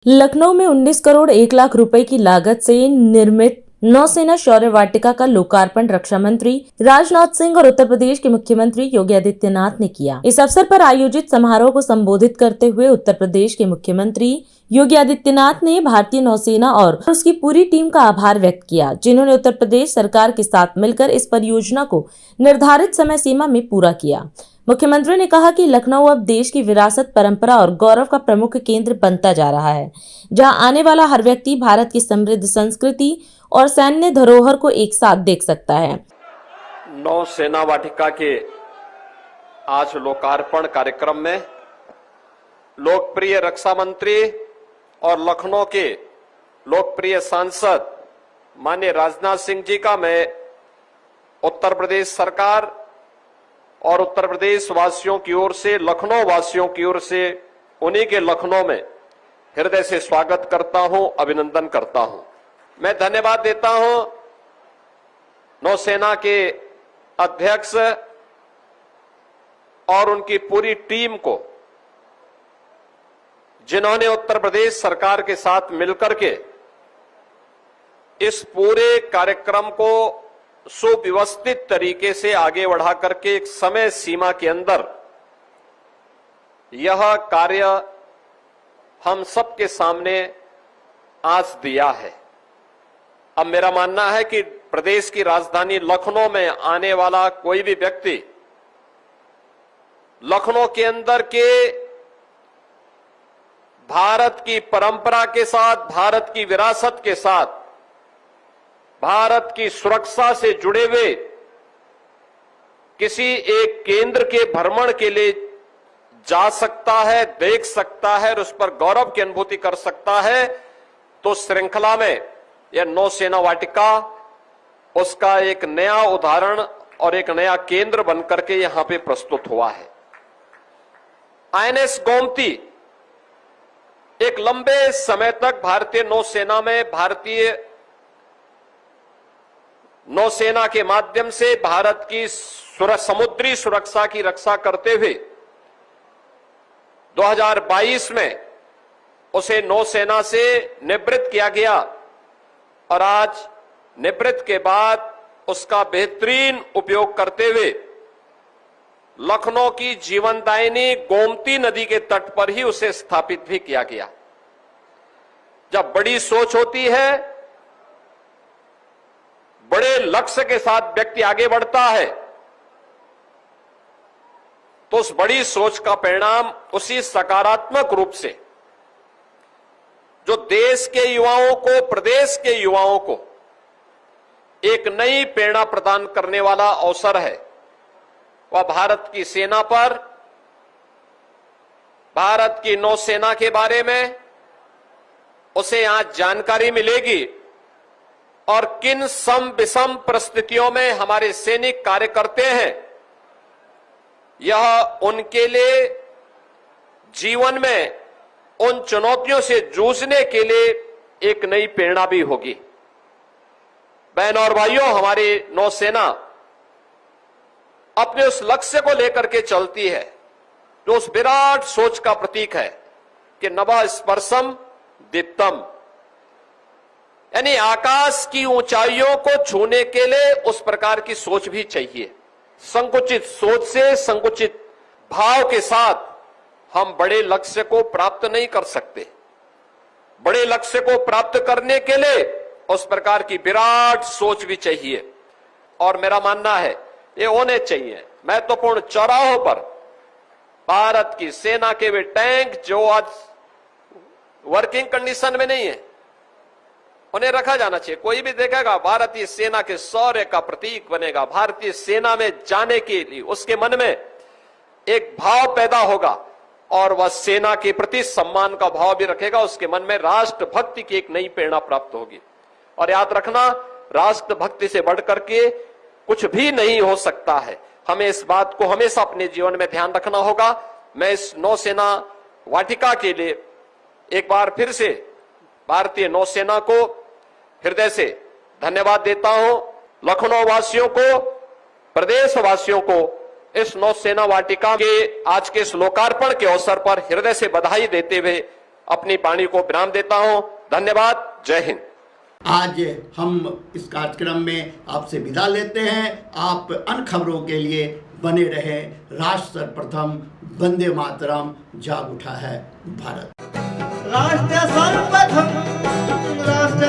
लखनऊ में 19 करोड़ 1 लाख रुपए की लागत से निर्मित नौसेना शौर्य वाटिका का लोकार्पण रक्षा मंत्री राजनाथ सिंह और उत्तर प्रदेश के मुख्यमंत्री योगी आदित्यनाथ ने किया। इस अवसर पर आयोजित समारोह को संबोधित करते हुए उत्तर प्रदेश के मुख्यमंत्री योगी आदित्यनाथ ने भारतीय नौसेना और उसकी पूरी टीम का आभार व्यक्त किया, जिन्होंने उत्तर प्रदेश सरकार के साथ मिलकर इस परियोजना को निर्धारित समय सीमा में पूरा किया। मुख्यमंत्री ने कहा कि लखनऊ अब देश की विरासत, परंपरा और गौरव का प्रमुख केंद्र बनता जा रहा है, जहां आने वाला हर व्यक्ति भारत की समृद्ध संस्कृति और सैन्य धरोहर को एक साथ देख सकता है। नौसेना वाटिका के आज लोकार्पण कार्यक्रम में लोकप्रिय रक्षा मंत्री और लखनऊ के लोकप्रिय सांसद माननीय राजनाथ सिंह जी का मैं उत्तर प्रदेश सरकार और उत्तर प्रदेश वासियों की ओर से, लखनऊ वासियों की ओर से, उन्हीं के लखनऊ में हृदय से स्वागत करता हूं, अभिनंदन करता हूं। मैं धन्यवाद देता हूं नौसेना के अध्यक्ष और उनकी पूरी टीम को, जिन्होंने उत्तर प्रदेश सरकार के साथ मिलकर के इस पूरे कार्यक्रम को सुव्यवस्थित तरीके से आगे बढ़ा करके एक समय सीमा के अंदर यह कार्य हम सबके सामने आज दिया है। अब मेरा मानना है कि प्रदेश की राजधानी लखनऊ में आने वाला कोई भी व्यक्ति लखनऊ के अंदर के भारत की परंपरा के साथ, भारत की विरासत के साथ, भारत की सुरक्षा से जुड़े हुए किसी एक केंद्र के भ्रमण के लिए जा सकता है, देख सकता है और उस पर गौरव की अनुभूति कर सकता है। तो श्रृंखला में यह नौसेना वाटिका उसका एक नया उदाहरण और एक नया केंद्र बनकर के यहां पे प्रस्तुत हुआ है। आईएनएस गोमती एक लंबे समय तक भारतीय नौसेना में, भारतीय नौसेना के माध्यम से भारत की समुद्री सुरक्षा की रक्षा करते हुए 2022 में उसे नौसेना से निवृत्त किया गया और आज निवृत्त के बाद उसका बेहतरीन उपयोग करते हुए लखनऊ की जीवनदायिनी गोमती नदी के तट पर ही उसे स्थापित भी किया गया। जब बड़ी सोच होती है, बड़े लक्ष्य के साथ व्यक्ति आगे बढ़ता है, तो उस बड़ी सोच का परिणाम उसी सकारात्मक रूप से जो देश के युवाओं को, प्रदेश के युवाओं को एक नई प्रेरणा प्रदान करने वाला अवसर है, वह भारत की सेना पर, भारत की नौसेना के बारे में उसे आज जानकारी मिलेगी और किन सम विषम परिस्थितियों में हमारे सैनिक कार्य करते हैं। यह उनके लिए जीवन में उन चुनौतियों से जूझने के लिए एक नई प्रेरणा भी होगी। बहनों और भाइयों, हमारी नौसेना अपने उस लक्ष्य को लेकर के चलती है जो उस विराट सोच का प्रतीक है कि नभः स्पर्शम दीप्तम, यानी आकाश की ऊंचाइयों को छूने के लिए उस प्रकार की सोच भी चाहिए। संकुचित सोच से, संकुचित भाव के साथ हम बड़े लक्ष्य को प्राप्त नहीं कर सकते। बड़े लक्ष्य को प्राप्त करने के लिए उस प्रकार की विराट सोच भी चाहिए और मेरा मानना है ये होने चाहिए। महत्वपूर्ण चौराहों पर भारत की सेना के वे टैंक जो आज वर्किंग कंडीशन में नहीं है, उन्हें रखा जाना चाहिए। कोई भी देखेगा भारतीय सेना के शौर्य का प्रतीक बनेगा। भारतीय सेना में जाने के लिए उसके मन में एक भाव पैदा होगा और वह सेना के प्रति सम्मान का भाव भी रखेगा। उसके मन में राष्ट्रभक्ति की एक नई प्रेरणा प्राप्त होगी। और याद रखना, राष्ट्रभक्ति से बढ़कर के कुछ भी नहीं हो सकता है। हमें इस बात को हमेशा अपने जीवन में ध्यान रखना होगा। मैं इस नौसेना वाटिका के लिए एक बार फिर से भारतीय नौसेना को हृदय से धन्यवाद देता हूं। लखनऊ वासियों को, प्रदेश वासियों को इस नौसेना वाटिका के आज के इस लोकार्पण के अवसर पर हृदय से बधाई देते हुए अपनी वाणी को विराम देता हूं। धन्यवाद। जय हिंद। आज हम इस कार्यक्रम में आपसे विदा लेते हैं। आप अन्य खबरों के लिए बने रहे। राष्ट्र सर्वप्रथम, वंदे मातरम, जाग उठा है भारत। राष्ट्र सर्वप्रथम, राष्ट्र